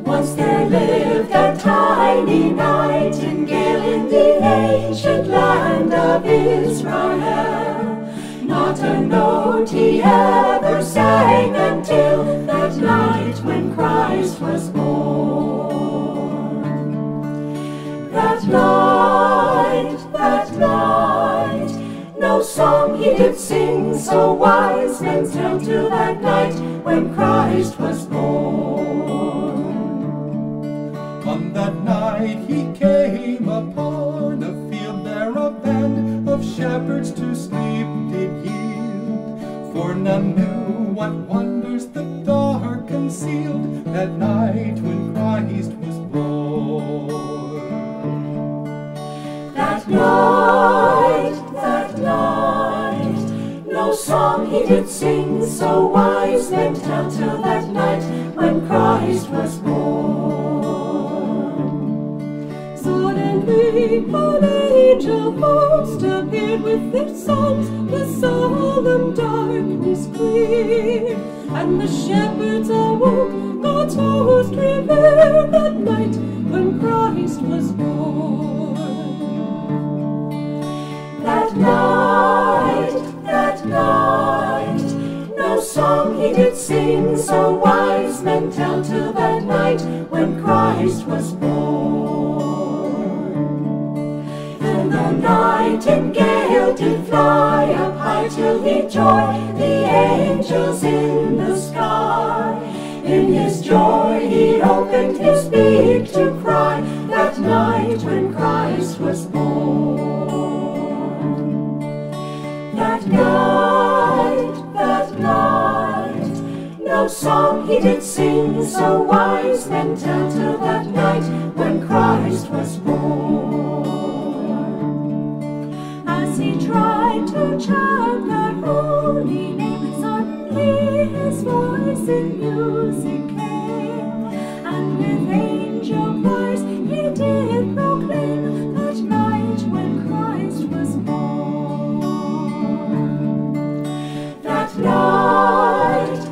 Once there lived a tiny nightingale in the ancient land of Israel. Not a note he ever sang until that night when Christ was born. That night, no song he did sing, so wise men tell, till that night when Christ was born. On that night he came upon a field, there a band of shepherds to sleep did yield. For none knew what wonders the dark concealed, that night when Christ was born. That night, no song he did sing, so wise men tell, till that night when Christ was born. Suddenly an angel host appeared with their songs, the solemn darkness cleared, and the shepherds awoke, God's host revered, that night when Christ was born. That night, no song he did sing, so wise men tell, till that night when Christ was born. And the nightingale did fly up high, till he joined the angels in the sky. In his joy he opened his beak to cry, that night when Christ was born. That night, no song he did sing, so wise men tell, till that night when Christ was born. As he tried to chant that holy name, suddenly his voice in music came, and with angel choirs he did proclaim, that night when Christ was born. That night,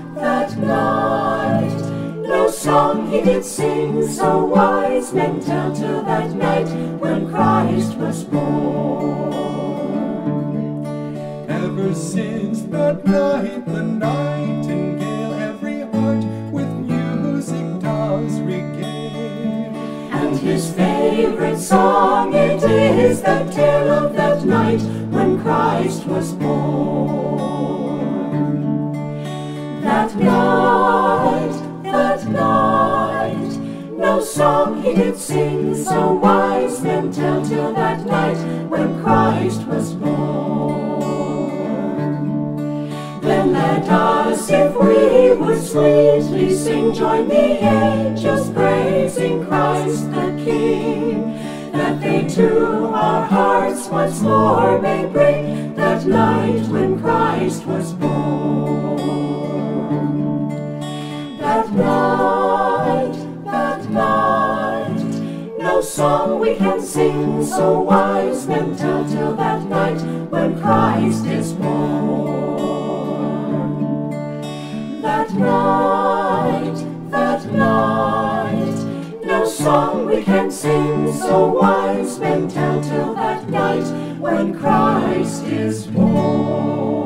no song he did sing, so wise men tell, till that night when Christ was born. Ever since that night, the nightingale every heart with music does regale. And his favorite song it is, the tale of that night when Christ was born. That night, no song he did sing, so wise men tell, till that night when Christ was born. Then let us, if we would sweetly sing, join the angels praising Christ the King, that they to our hearts once more may bring that night when Christ was born. That night, no song we can sing, so wise men tell, till that night when Christ is born. That night, no song we can sing, so wise men tell, till that night when Christ is born.